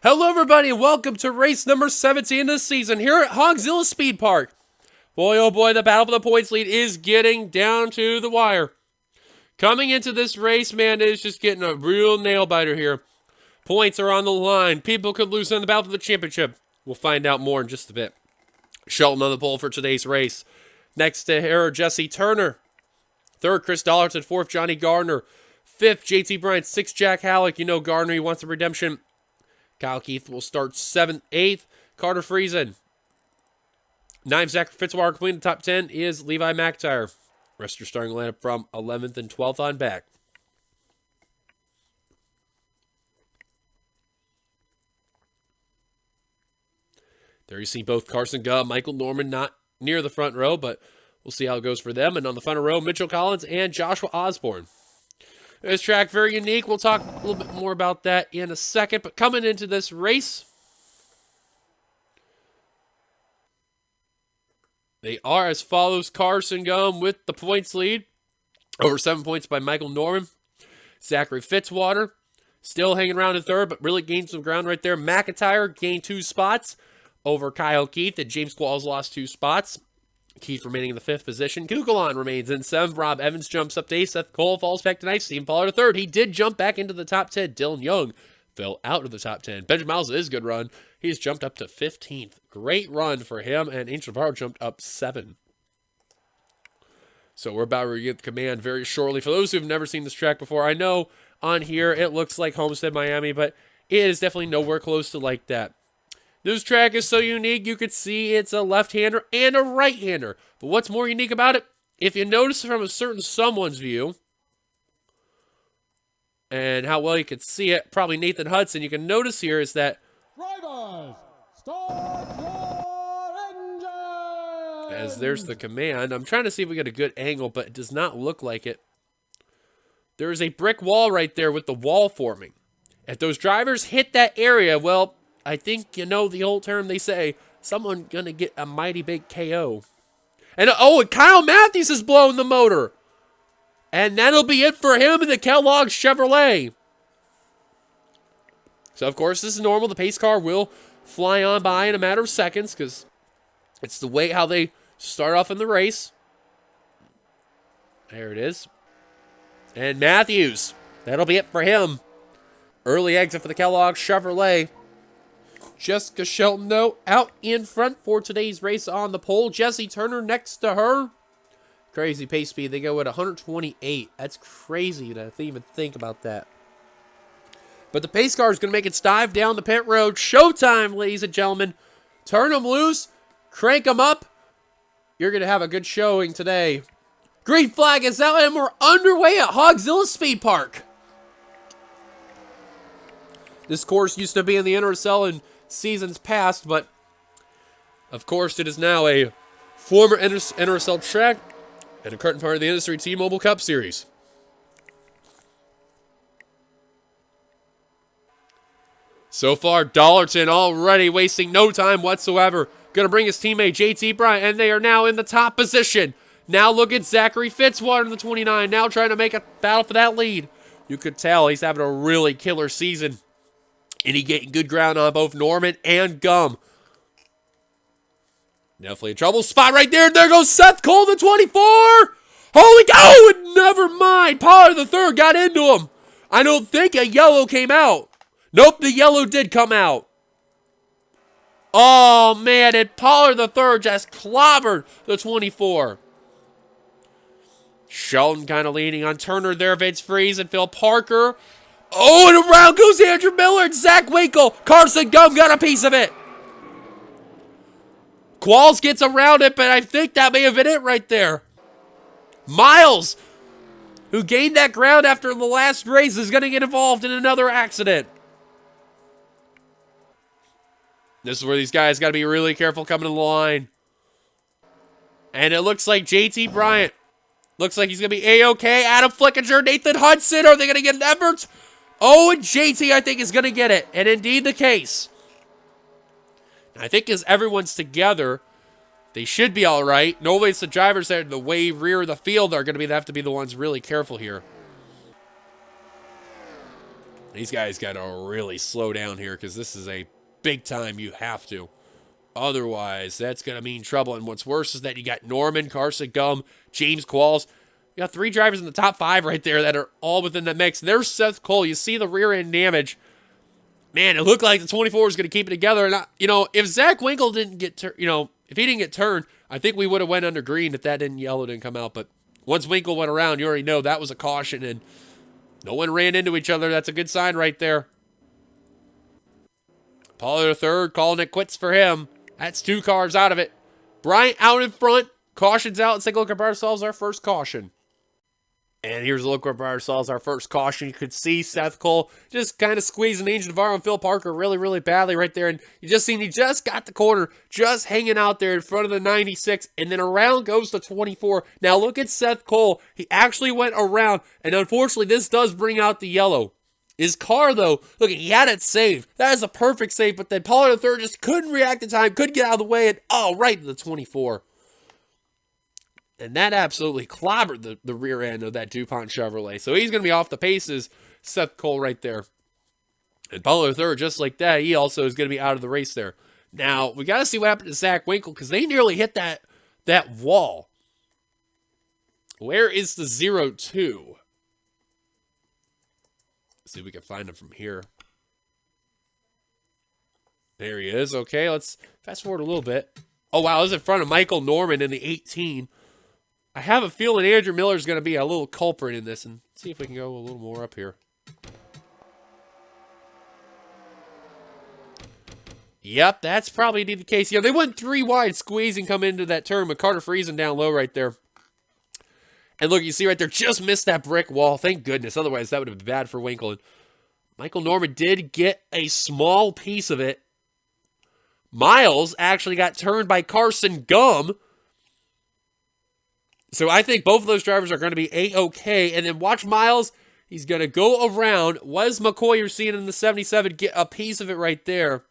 Hello everybody and welcome to race number 17 this season here at Hogzilla Speedpark. Boy oh boy, the battle for the points lead is getting down to the wire. Coming into this race, man, it is just getting a real nail biter here. Points are on the line. People could lose in the battle for the championship. We'll find out more in just a bit. Shelton on the pole for today's race. Next to her, Jesse Turner. Third, Chris Dollarton. Fourth, Johnny Gardner. Fifth, JT Bryant. Sixth, Jack Halleck. You know Gardner, he wants a redemption. Kyle Keith will start 7th, 8th. Carter Friesen. 9th, Zach Fitzwater. Completing the top 10 is Levi McIntyre. Rest of your starting lineup from 11th and 12th on back. There you see both Carson Gubb, Michael Norman not near the front row, but we'll see how it goes for them. And on the front row, Mitchell Collins and Joshua Osborne. This track, very unique. We'll talk a little bit more about that in a second. But coming into this race, they are as follows. Carson Gubb with the points lead. Over 7 points by Michael Norman. Zachary Fitzwater still hanging around in third, but really gained some ground right there. McIntyre gained 2 spots over Kyle Keith, and James Qualls lost 2 spots. Keith remaining in the 5th position. Kugelon remains in 7th. Rob Evans jumps up to 8th. Seth Cole falls back to 9th. Stephen Pollard to 3rd. He did jump back into the top 10. Dylan Young fell out of the top 10. Benjamin Miles is a good run. He's jumped up to 15th. Great run for him. And Angel Navarro jumped up 7. So we're about to get the command very shortly. For those who've never seen this track before, I know on here it looks like Homestead, Miami, but it is definitely nowhere close to like that. This track is so unique, you could see it's a left-hander and a right-hander. But what's more unique about it, if you notice from a certain someone's view, and how well you can see it, probably Nathan Hudson, you can notice here is that drivers, start your engine! As there's the command. I'm trying to see if we get a good angle, but it does not look like it. There is a brick wall right there with the wall forming. If those drivers hit that area, well, I think you know the old term they say, someone gonna get a mighty big KO. And and Kyle Matthews is blowing the motor. And that'll be it for him in the Kellogg Chevrolet. So of course this is normal. The pace car will fly on by in a matter of seconds because it's the way how they start off in the race. There it is. And Matthews, that'll be it for him. Early exit for the Kellogg Chevrolet. Jessica Shelton, though, out in front for today's race on the pole. Jesse Turner next to her. Crazy pace speed. They go at 128. That's crazy to even think about that. But the pace car is going to make its dive down the pit road. Showtime, ladies and gentlemen. Turn them loose. Crank them up. You're going to have a good showing today. Green flag is out, and we're underway at Hogzilla Speedpark. This course used to be in the NRSL in seasons past, but of course it is now a former NRSL track and a current part of the industry T-Mobile Cup Series. So far, Dollarton already wasting no time whatsoever. Going to bring his teammate JT Bryant, and they are now in the top position. Now look at Zachary Fitzwater in the 29, now trying to make a battle for that lead. You could tell he's having a really killer season. And he getting good ground on both Norman and Gum. Definitely a trouble spot right there. There goes Seth Cole, the 24. Holy cow! And never mind. Pollard the third got into him. I don't think a yellow came out. Nope, the yellow did come out. Oh, man. And Pollard the third just clobbered the 24. Shelton kind of leaning on Turner there. Vince Freeze and Phil Parker. Oh, and around goes Andrew Miller and Zach Winkle. Carson Gumm got a piece of it. Qualls gets around it, but I think that may have been it right there. Miles, who gained that ground after the last race, is going to get involved in another accident. This is where these guys got to be really careful coming to the line. And it looks like JT Bryant. Looks like he's going to be A-OK. Adam Flickinger, Nathan Hudson. Are they going to get an effort? Oh, and JT, I think, is going to get it. And indeed the case. I think as everyone's together, they should be all right. Normally it's the drivers that are the way rear of the field that are going to have to be the ones really careful here. These guys got to really slow down here because this is a big time you have to. Otherwise, that's going to mean trouble. And what's worse is that you got Norman, Carson Gum, James Qualls. You got 3 drivers in the top 5 right there that are all within the mix. And there's Seth Cole. You see the rear end damage. Man, it looked like the 24 was going to keep it together. And, if Zach Winkle didn't get, if he didn't get turned, I think we would have went under green if that yellow didn't come out. But once Winkle went around, you already know that was a caution. And no one ran into each other. That's a good sign right there. Pollard the third, calling it quits for him. That's 2 cars out of it. Bryant out in front. Caution's out. Let's take a look at ourselves, our first caution. And here's a look at ourselves, our first caution. You could see Seth Cole just kind of squeezing Angel Navarro and Phil Parker really, really badly right there. And you just seen he just got the corner, just hanging out there in front of the 96. And then around goes the 24. Now look at Seth Cole. He actually went around. And unfortunately, this does bring out the yellow. His car, though, look, he had it saved. That is a perfect save, but then Pollard the third just couldn't react in time, couldn't get out of the way, and right to the 24. And that absolutely clobbered the rear end of that DuPont Chevrolet. So he's going to be off the paces, Seth Cole right there. And Pollard the third, just like that, he also is going to be out of the race there. Now, we got to see what happened to Zach Winkle, because they nearly hit that wall. Where is the 0-2? See if we can find him from here. There he is. Okay, let's fast forward a little bit. Oh, wow, this is in front of Michael Norman in the 18. I have a feeling Andrew Miller's going to be a little culprit in this. And see if we can go a little more up here. Yep, that's probably the case. They went 3 wide, squeezing, come into that turn, but Carter freezing down low right there. And look, you see right there, just missed that brick wall. Thank goodness. Otherwise, that would have been bad for Winkle. And Michael Norman did get a small piece of it. Miles actually got turned by Carson Gum. So I think both of those drivers are going to be A-okay. And then watch Miles. He's going to go around. Wes McCoy, you're seeing in the 77, get a piece of it right there.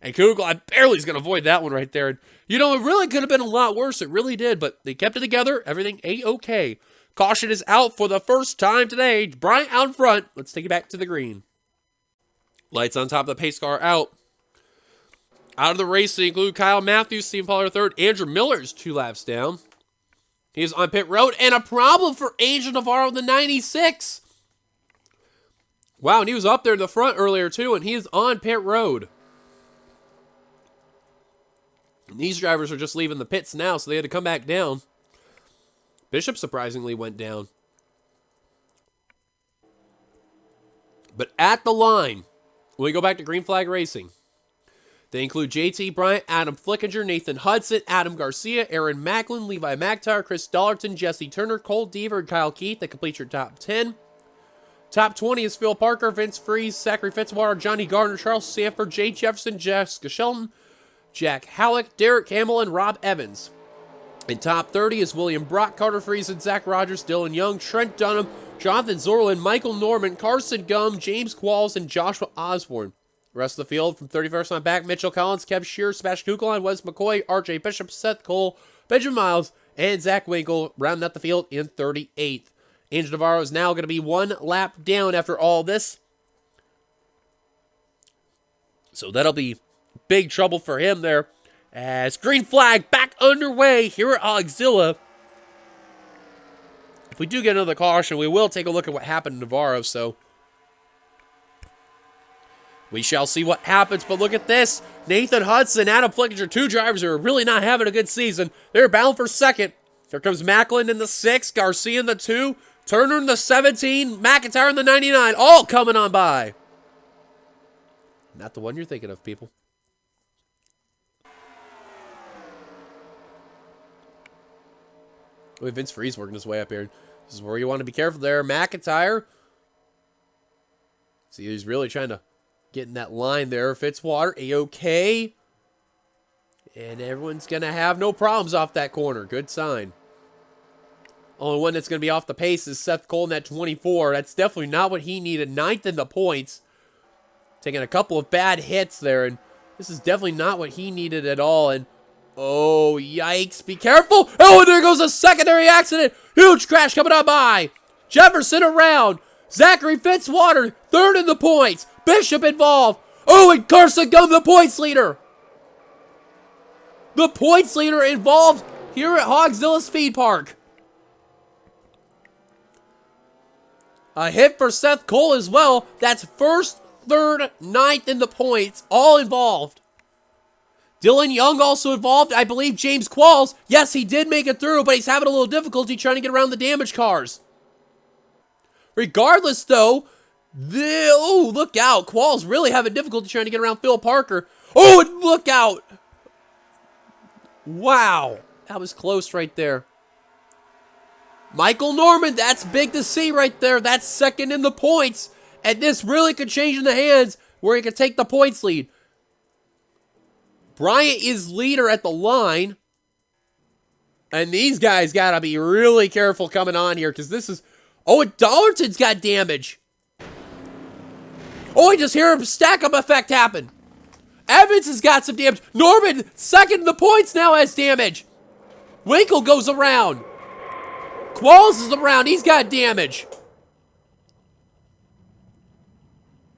And Kugel, I barely is going to avoid that one right there. And, it really could have been a lot worse. It really did, but they kept it together. Everything A-okay. Caution is out for the first time today. Bryant out in front. Let's take it back to the green. Lights on top of the pace car out. Out of the race, they include Kyle Matthews, Stephen Pollard third. Andrew Miller's 2 laps down. He's on pit road, and a problem for Angel Navarro in the 96. Wow, and he was up there in the front earlier too, and he is on pit road. And these drivers are just leaving the pits now, so they had to come back down. Bishop surprisingly went down. But at the line, when we go back to Green Flag Racing, they include JT Bryant, Adam Flickinger, Nathan Hudson, Adam Garcia, Aaron Macklin, Levi McIntyre, Chris Dollarton, Jesse Turner, Cole Deaver, and Kyle Keith that complete your top 10. Top 20 is Phil Parker, Vince Freeze, Zachary Fitzwater, Johnny Gardner, Charles Sanford, Jay Jefferson, Jessica Shelton, Jack Halleck, Derek Hamill, and Rob Evans. In top 30 is William Brock, Carter Friesen, Zach Rogers, Dylan Young, Trent Dunham, Jonathan Zorlin, Michael Norman, Carson Gum, James Qualls, and Joshua Osborne. The rest of the field from 31st on back, Mitchell Collins, Kev Shearer, Sebastian Kugelheim, Wes McCoy, RJ Bishop, Seth Cole, Benjamin Miles, and Zach Winkle rounding out the field in 38th. Angel Navarro is now going to be 1 lap down after all this. So that'll be big trouble for him there. As green flag back underway here at Hogzilla. If we do get another caution, we will take a look at what happened to Navarro, so we shall see what happens. But look at this. Nathan Hudson, Adam Flickinger, 2 drivers who are really not having a good season. They're bound for second. Here comes Macklin in the 6, Garcia in the 2, Turner in the 17, McIntyre in the 99, all coming on by. Not the one you're thinking of, people. With Vince Freeze working his way up here. This is where you want to be careful there. McIntyre. See, he's really trying to get in that line there. Fitzwater, A-okay. And everyone's going to have no problems off that corner. Good sign. Only one that's going to be off the pace is Seth Cole in that 24. That's definitely not what he needed. 9th in the points. Taking a couple of bad hits there. And this is definitely not what he needed at all. And oh, yikes. Be careful. Oh, and there goes a secondary accident. Huge crash coming on by. Jefferson around. Zachary Fitzwater, third in the points. Bishop involved. Oh, and Carson Gum, the points leader. The points leader involved here at Hogzilla Speed Park. A hit for Seth Cole as well. That's first, third, ninth in the points, all involved. Dylan Young also involved. I believe James Qualls, yes, he did make it through, but he's having a little difficulty trying to get around the damaged cars. Regardless, though, oh, look out. Qualls really having difficulty trying to get around Phil Parker. Oh, and look out. Wow. That was close right there. Michael Norman, that's big to see right there. That's second in the points. And this really could change in the hands where he could take the points lead. Bryant is leader at the line. And these guys got to be really careful coming on here because this is... Oh, and Dollarton's got damage. Oh, I just hear a stack-up effect happen. Evans has got some damage. Norman, second in the points now, has damage. Winkle goes around. Qualls is around. He's got damage.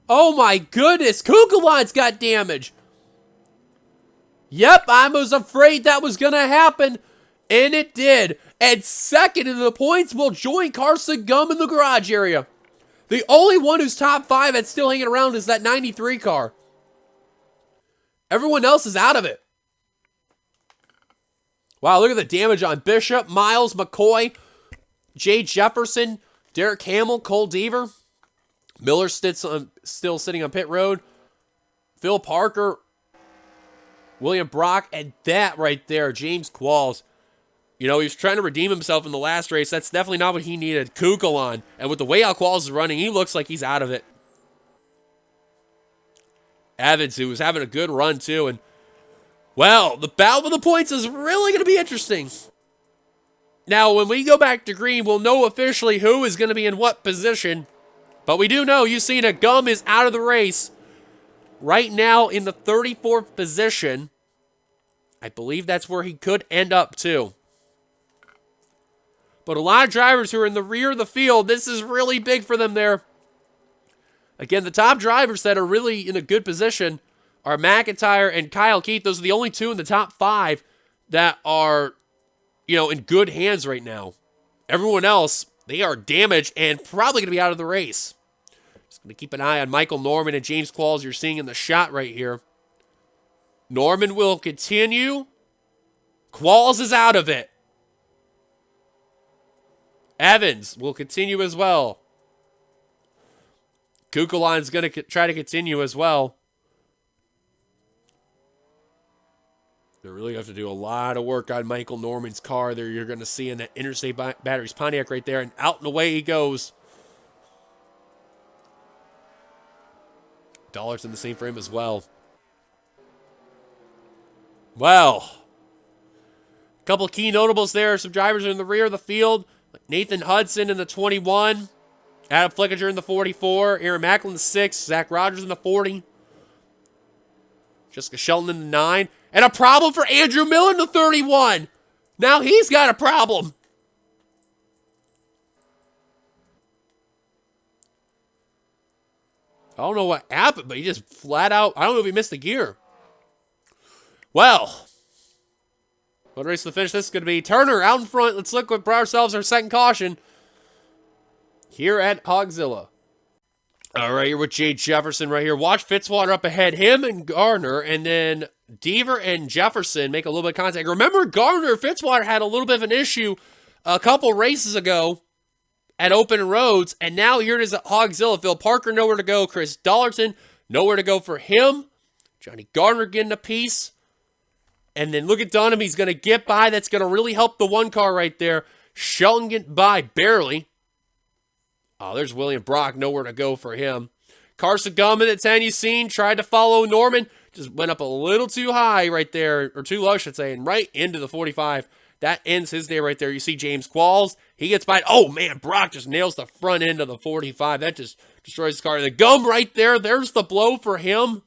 Oh, my goodness. Kukulon's got damage. Yep, I was afraid that was going to happen. And it did. And second in the points will join Carson Gum in the garage area. The only one who's top 5 that's still hanging around is that 93 car. Everyone else is out of it. Wow, look at the damage on Bishop, Miles, McCoy, Jay Jefferson, Derek Hamill, Cole Deaver. Miller still sitting on pit road. Phil Parker, William Brock, and that right there, James Qualls. You know, he was trying to redeem himself in the last race. That's definitely not what he needed. Kukulon. And with the way how Qualls is running, he looks like he's out of it. Evans, who was having a good run too. And, well, the battle for the points is really going to be interesting. Now, when we go back to green, we'll know officially who is going to be in what position. But we do know, you've seen that Gum is out of the race. Right now in the 34th position. I believe that's where he could end up too. But a lot of drivers who are in the rear of the field, this is really big for them there. Again, the top drivers that are really in a good position are McIntyre and Kyle Keith. Those are the only two in the top 5 that are, you know, in good hands right now. Everyone else, they are damaged and probably going to be out of the race. Just going to keep an eye on Michael Norman and James Qualls you're seeing in the shot right here. Norman will continue. Qualls is out of it. Evans will continue as well. Kukulon's going to try to continue as well. They really have to do a lot of work on Michael Norman's car there. You're going to see in that Interstate Batteries Pontiac right there. And out and away he goes. Dollars in the same frame as well. Well, a couple of key notables there. Some drivers are in the rear of the field. Nathan Hudson in the 21. Adam Flickinger in the 44. Aaron Macklin in the 6. Zach Rogers in the 40. Jessica Shelton in the 9. And a problem for Andrew Miller in the 31. Now he's got a problem. I don't know what happened, but he just flat out, I don't know if he missed the gear. Well, what race to the finish? This is going to be Turner out in front. Let's look what brought ourselves our second caution here at Hogzilla. All right, here with Jay Jefferson right here. Watch Fitzwater up ahead. Him and Garner, and then Deaver and Jefferson make a little bit of contact. Remember, Garner, Fitzwater had a little bit of an issue a couple races ago at open roads, and now here it is at Hogzilla. Phil Parker nowhere to go. Chris Dollarton nowhere to go for him. Johnny Garner getting a piece. And then look at Dunham. He's going to get by. That's going to really help the one car right there. Shelton getting by barely. Oh, there's William Brock. Nowhere to go for him. Carson Gum in the 10 you seen. Tried to follow Norman. Just went up a little too high right there. Or too low, I should say. And right into the 45. That ends his day right there. You see James Qualls. He gets by. Oh, man. Brock just nails the front end of the 45. That just destroys his car. The Gum right there. There's the blow for him.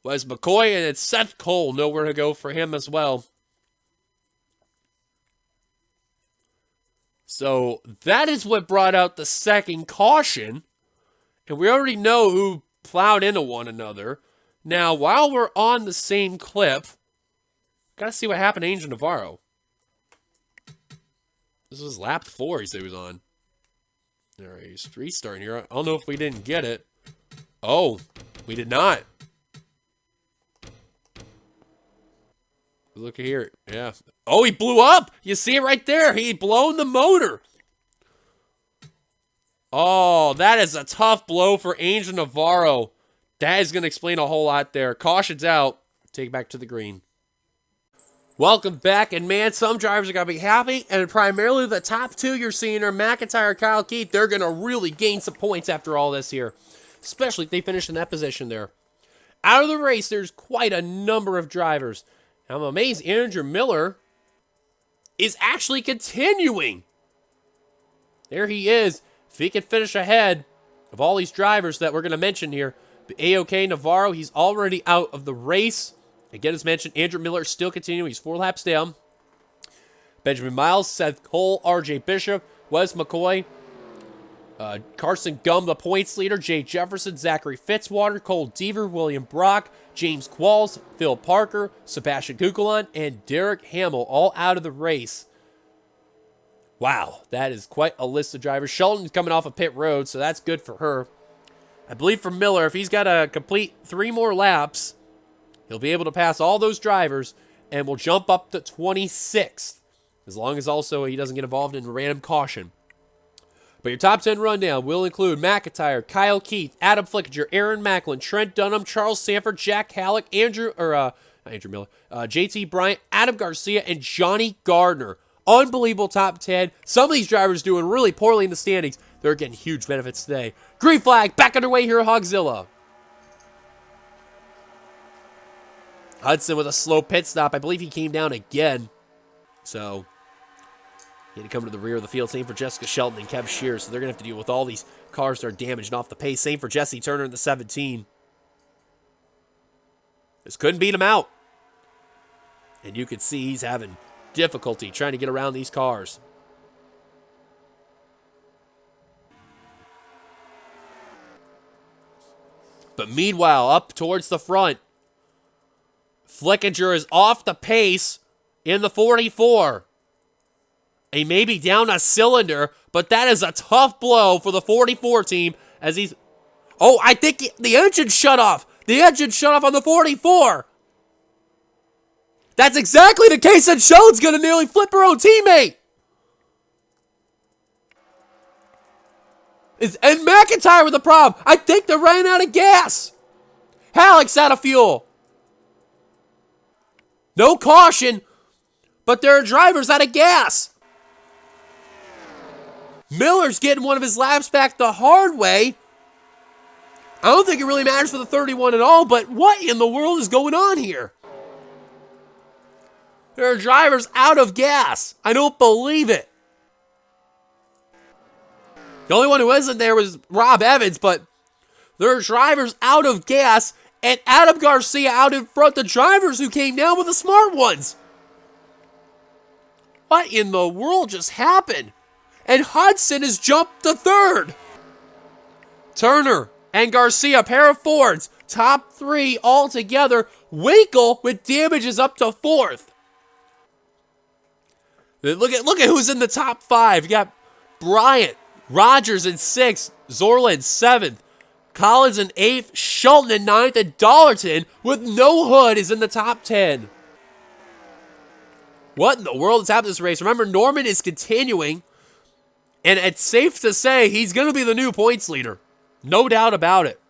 Was McCoy, and it's Seth Cole. Nowhere to go for him as well. So that is what brought out the second caution. And we already know who plowed into one another. Now, while we're on the same clip, gotta see what happened to Angel Navarro. This was lap 4 he said he was on. Alright, he's restarting here. I don't know if we didn't get it. Oh, we did not. Look here. Yeah. Oh, he blew up. You see it right there. He blown the motor. Oh, that is a tough blow for Angel Navarro. That is going to explain a whole lot there. Caution's out. Take it back to the green. Welcome back. And man, some drivers are going to be happy. And primarily the top two you're seeing are McIntyre and Kyle Keith. They're going to really gain some points after all this here. Especially if they finish in that position there. Out of the race, there's quite a number of drivers. I'm amazed Andrew Miller is actually continuing. There he is. If he can finish ahead of all these drivers that we're going to mention here, but A-OK Navarro, he's already out of the race. Again, as mentioned, Andrew Miller is still continuing. He's 4 laps down. Benjamin Miles, Seth Cole, R.J. Bishop, Wes McCoy, Carson Gum, the points leader, Jay Jefferson, Zachary Fitzwater, Cole Deaver, William Brock, James Qualls, Phil Parker, Sebastian Kukulon, and Derek Hamill, all out of the race. Wow, that is quite a list of drivers. Shelton's coming off of pit road, so that's good for her. I believe for Miller, if he's got to complete 3 more laps, he'll be able to pass all those drivers and will jump up to 26th, as long as also he doesn't get involved in random caution. But your top 10 rundown will include McIntyre, Kyle Keith, Adam Flickinger, Aaron Macklin, Trent Dunham, Charles Sanford, Jack Halleck, Andrew Miller, JT Bryant, Adam Garcia, and Johnny Gardner. Unbelievable top 10. Some of these drivers doing really poorly in the standings. They're getting huge benefits today. Green flag, back underway here at Hogzilla. Hudson with a slow pit stop. I believe he came down again. So he had to come to the rear of the field. Same for Jessica Shelton and Kev Shears. So they're going to have to deal with all these cars that are damaged and off the pace. Same for Jesse Turner in the 17. Just couldn't beat him out. And you can see he's having difficulty trying to get around these cars. But meanwhile, up towards the front, Flickinger is off the pace in the 44. He may be down a cylinder, but that is a tough blow for the 44 team as he's... Oh, I think the engine shut off. The engine shut off on the 44. That's exactly the case, and Shelton's going to nearly flip her own teammate. And McIntyre with the problem. I think they're running out of gas. Halleck's out of fuel. No caution, but there are drivers out of gas. Miller's getting one of his laps back the hard way. I don't think it really matters for the 31 at all, but what in the world is going on here? There are drivers out of gas. I don't believe it. The only one who wasn't there was Rob Evans, but there are drivers out of gas and Adam Garcia out in front, the drivers who came down with the smart ones. What in the world just happened? And Hudson has jumped to 3rd. Turner and Garcia, pair of Fords, top 3 all together. Winkle with damages up to 4th. Look at who's in the top 5. You got Bryant, Rogers in 6th, Zorla in 7th, Collins in 8th, Shelton in 9th, and Dollarton with no hood is in the top 10. What in the world has happened to this race? Remember, Norman is continuing, and it's safe to say he's going to be the new points leader. No doubt about it.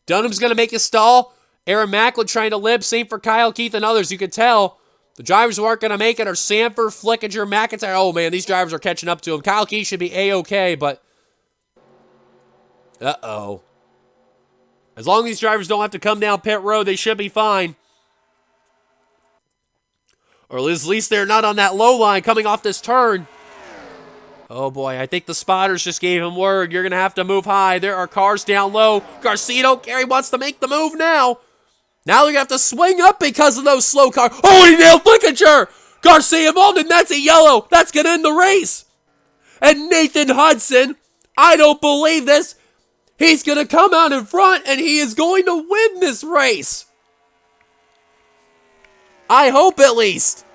Dunham's going to make a stall. Aaron Macklin trying to limp. Same for Kyle Keith and others. You can tell the drivers who aren't going to make it are Sanford, Flickinger, McIntyre. Oh, man, these drivers are catching up to him. Kyle Keith should be A-OK, but... Uh-oh. As long as these drivers don't have to come down pit road, they should be fine. Or at least they're not on that low line coming off this turn. Oh, boy, I think the spotters just gave him word. You're going to have to move high. There are cars down low. Garcia don't care. He wants to make the move now. Now they're going to have to swing up because of those slow cars. Oh, he nailed Flickinger. Garcia involved, and that's a yellow. That's going to end the race. And Nathan Hudson, I don't believe this. He's going to come out in front, and he is going to win this race. I hope at least.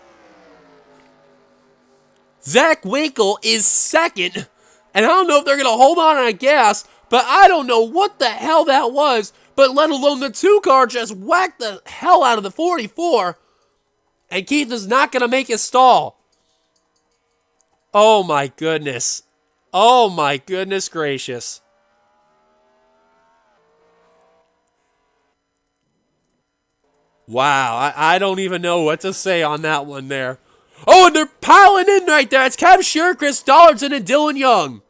Zach Winkle is second, and I don't know if they're going to hold on gas, but I don't know what the hell that was, but let alone the 2 car just whacked the hell out of the 44, and Keith is not going to make his stall. Oh my goodness. Oh my goodness gracious. Wow, I don't even know what to say on that one there. Oh, and they're piling in right there. It's Kev Shearer, Chris Dollardson, and Dylan Young.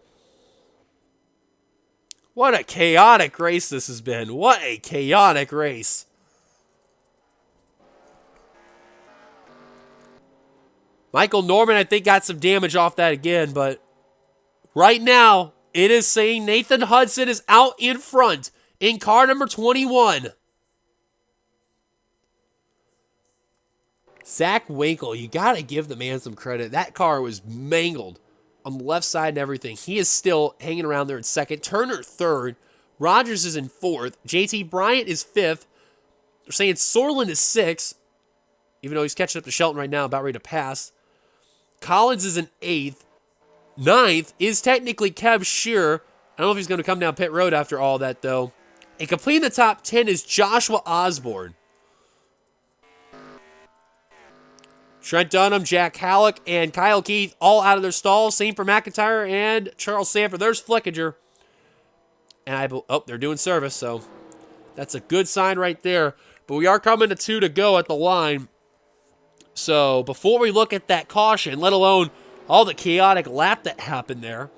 What a chaotic race this has been. What a chaotic race. Michael Norman, I think, got some damage off that again, but right now, it is saying Nathan Hudson is out in front in car number 21. Zach Winkle, you got to give the man some credit. That car was mangled on the left side and everything. He is still hanging around there in second. Turner third. Rogers is in fourth. JT Bryant is fifth. They're saying Sorlin is sixth, even though he's catching up to Shelton right now, about ready to pass. Collins is in eighth. Ninth is technically Kev Shearer. I don't know if he's going to come down pit road after all that, though. And completing the top 10 is Joshua Osborne. Trent Dunham, Jack Halleck, and Kyle Keith all out of their stalls. Same for McIntyre and Charles Sanford. There's Flickinger. And they're doing service, so that's a good sign right there. But we are coming to 2 to go at the line. So before we look at that caution, let alone all the chaotic lap that happened there,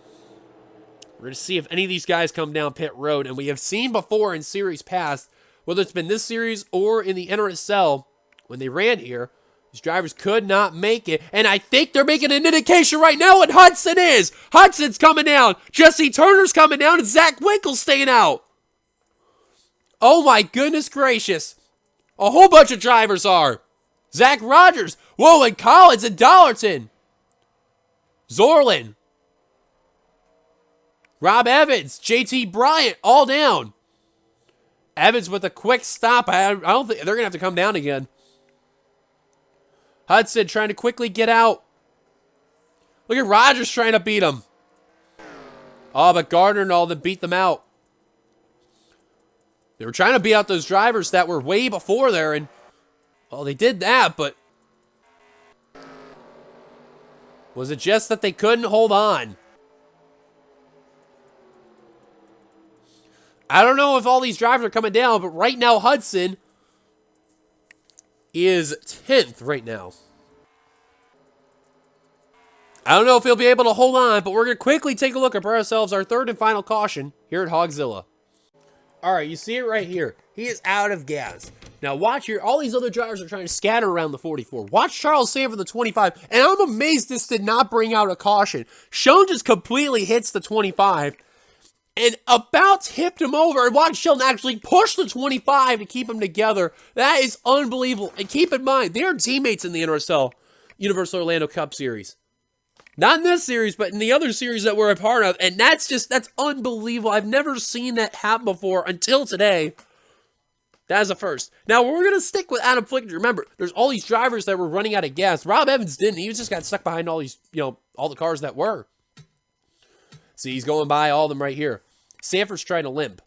we're going to see if any of these guys come down pit road. And we have seen before in series past, whether it's been this series or in the NNSCRA, when they ran here, these drivers could not make it. And I think they're making an indication right now what Hudson is. Hudson's coming down. Jesse Turner's coming down. And Zach Winkle's staying out. Oh my goodness gracious. A whole bunch of drivers are. Zach Rogers. Whoa, and Collins and Dollarton. Zorlin. Rob Evans. JT Bryant. All down. Evans with a quick stop. I don't think they're going to have to come down again. Hudson trying to quickly get out. Look at Rogers trying to beat him. Oh, but Gardner and all them beat them out. They were trying to beat out those drivers that were way before there, and, well, they did that, but was it just that they couldn't hold on? I don't know if all these drivers are coming down, but right now Hudson is 10th right now. I don't know if he'll be able to hold on, but we're going to quickly take a look at ourselves, our third and final caution here at Hogzilla. All right, you see it right here. He is out of gas. Now watch here. All these other drivers are trying to scatter around the 44. Watch Charles Sanford the 25. And I'm amazed this did not bring out a caution. Schoen just completely hits the 25. And about tipped him over. And watch Sheldon actually push the 25 to keep them together. That is unbelievable. And keep in mind, they are teammates in the NRSL Universal Orlando Cup Series. Not in this series, but in the other series that we're a part of. And that's unbelievable. I've never seen that happen before until today. That is a first. Now, we're going to stick with Adam Flickinger. Remember, there's all these drivers that were running out of gas. Rob Evans didn't. He just got stuck behind all these, all the cars that were. See, he's going by all of them right here. Sanford's trying to limp.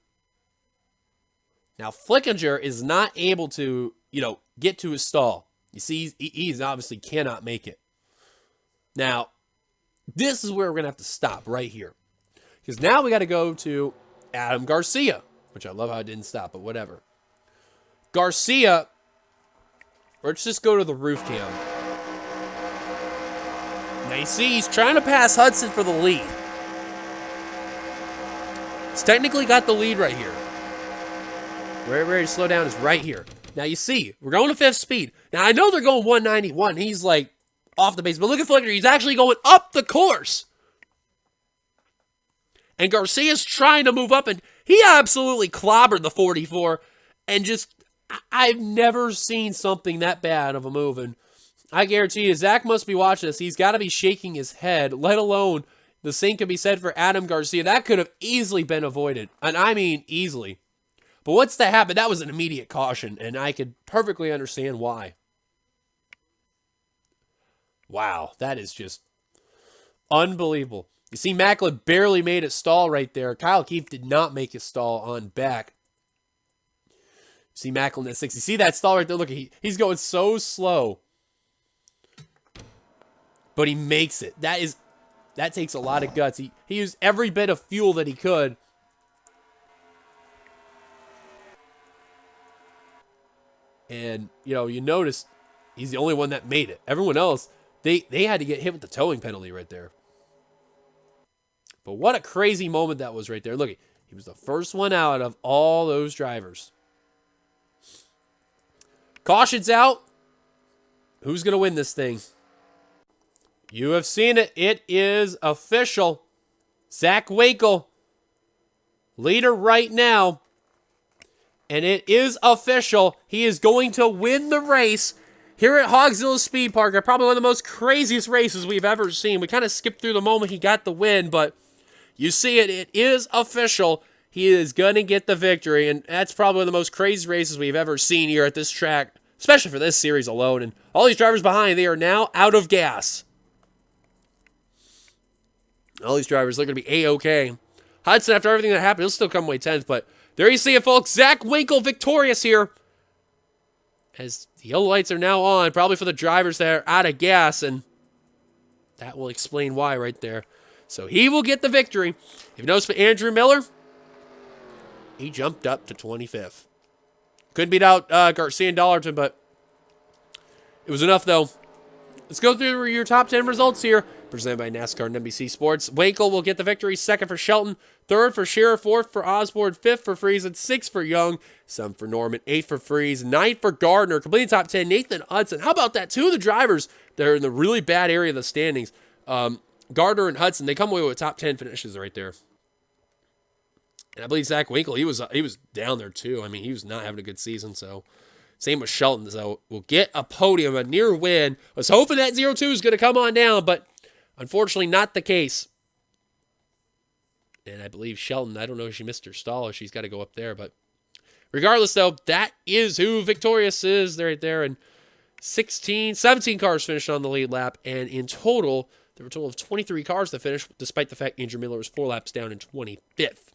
Now, Flickinger is not able to, get to his stall. You see, he's obviously cannot make it. Now, this is where we're going to have to stop right here. Because now we got to go to Adam Garcia, which I love how it didn't stop, but whatever. Garcia, let's just go to the roof cam. Now you see, he's trying to pass Hudson for the lead. He's technically got the lead right here. Where we're ready to slow down is right here. Now you see, we're going to fifth speed. Now I know they're going 191. He's like off the base, but look at Flickinger. He's actually going up the course. And Garcia's trying to move up, and he absolutely clobbered the 44. And just, I've never seen something that bad of a move. And I guarantee you, Zach must be watching this. He's got to be shaking his head, let alone the same can be said for Adam Garcia. That could have easily been avoided, and I mean easily. But what's to happen? That was an immediate caution, and I could perfectly understand why. Wow, that is just unbelievable. You see, Macklin barely made a stall right there. Kyle Keefe did not make his stall on back. You see Macklin at 6. You see that stall right there? Look, he's going so slow. But he makes it. That takes a lot of guts. He used every bit of fuel that he could. And, you notice he's the only one that made it. Everyone else, they had to get hit with the towing penalty right there. But what a crazy moment that was right there. Look, he was the first one out of all those drivers. Caution's out. Who's going to win this thing? You have seen it. It is official. Zach Winkle, leader right now. And it is official. He is going to win the race here at Hogzilla Speedpark. Probably one of the most craziest races we've ever seen. We kind of skipped through the moment he got the win, but you see it. It is official. He is going to get the victory, and that's probably one of the most crazy races we've ever seen here at this track, especially for this series alone. And all these drivers behind, they are now out of gas. All these drivers, they're going to be A-OK. Hudson, after everything that happened, he'll still come away 10th, but there you see it, folks. Zach Winkle victorious here. As the yellow lights are now on, probably for the drivers that are out of gas, and that will explain why right there. So he will get the victory. If you notice for Andrew Miller, he jumped up to 25th. Couldn't beat out Garcia and Dollarton, but it was enough, though. Let's go through your top 10 results here. Presented by NASCAR and NBC Sports. Winkle will get the victory. 2nd for Shelton. 3rd for Scherer. 4th for Osborne. 5th for Friesen. 6th for Young. 7th for Norman. 8th for Fries. 9th for Gardner. Completing top 10, Nathan Hudson. How about that? 2 of the drivers that are in the really bad area of the standings. Gardner and Hudson, they come away with top 10 finishes right there. And I believe Zach Winkle, he was down there too. I mean, he was not having a good season, so same with Shelton. So we'll get a podium, a near win. I was hoping that 0-2 is going to come on down, but unfortunately not the case. And I believe Shelton, I don't know if she missed her stall or she's got to go up there, but regardless though, that is who victorious is right there. And 17 cars finished on the lead lap, and in total, there were a total of 23 cars that finished, despite the fact Andrew Miller was 4 laps down in 25th.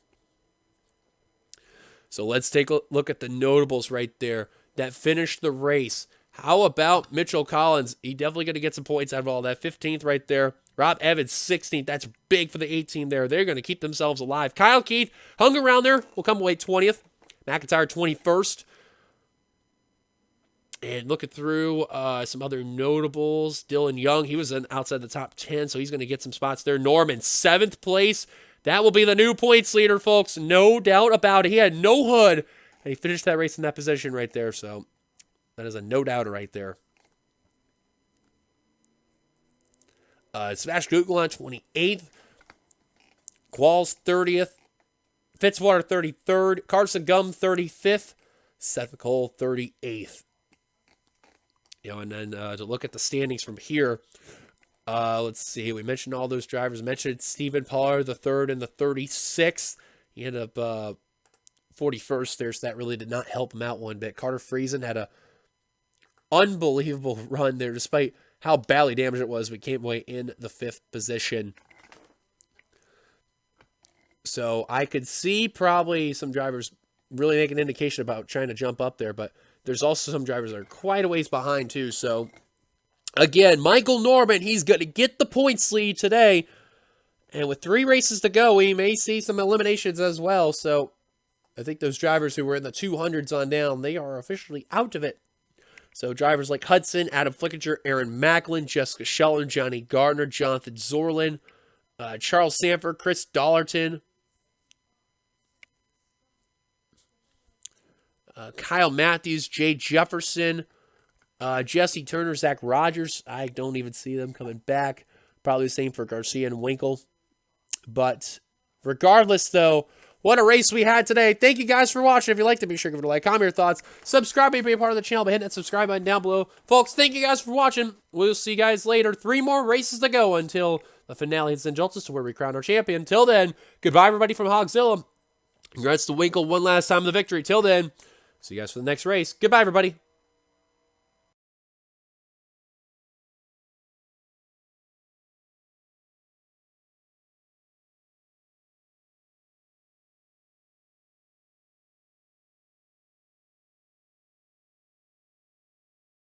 So let's take a look at the notables right there that finished the race. How about Mitchell Collins? He definitely going to get some points out of all that. 15th right there. Rob Evans, 16th. That's big for the 18 there. They're going to keep themselves alive. Kyle Keith hung around there. Will come away 20th. McIntyre, 21st. And looking through some other notables. Dylan Young, he was outside the top 10, so he's going to get some spots there. Norman, 7th place. That will be the new points leader, folks. No doubt about it. He had no hood, and he finished that race in that position right there. So that is a no-doubter right there. Smash Google on 28th. Qualls, 30th. Fitzwater, 33rd. Carson Gum, 35th. Seth McCole, 38th. And then to look at the standings from here, let's see. We mentioned all those drivers. Mentioned Stephen Pollard, the 3rd and the 36th. He ended up 41st there, so that really did not help him out one bit. Carter Friesen had a unbelievable run there, despite how badly damaged it was. We came away in the 5th position. So I could see probably some drivers really make an indication about trying to jump up there, but there's also some drivers that are quite a ways behind too. So again, Michael Norman, he's going to get the points lead today. And with 3 races to go, we may see some eliminations as well. So I think those drivers who were in the 200s on down, they are officially out of it. So drivers like Hudson, Adam Flickinger, Aaron Macklin, Jessica Shelton, Johnny Gardner, Jonathan Zorlin, Charles Sanford, Chris Dollarton, Kyle Matthews, Jay Jefferson, Jesse Turner, Zach Rogers. I don't even see them coming back. Probably the same for Garcia and Winkle. But regardless, though, What a race we had today. Thank you guys for watching. If you liked it, be sure to give it a like, comment your thoughts, subscribe and be a part of the channel by hitting that subscribe button down below. Folks, thank you guys for watching. We'll see you guys later. 3 more races to go until the finale in St. Joltis to where we crown our champion. Till then, goodbye everybody from Hogzilla. Congrats to Winkle one last time on the victory. Till then, see you guys for the next race. Goodbye everybody.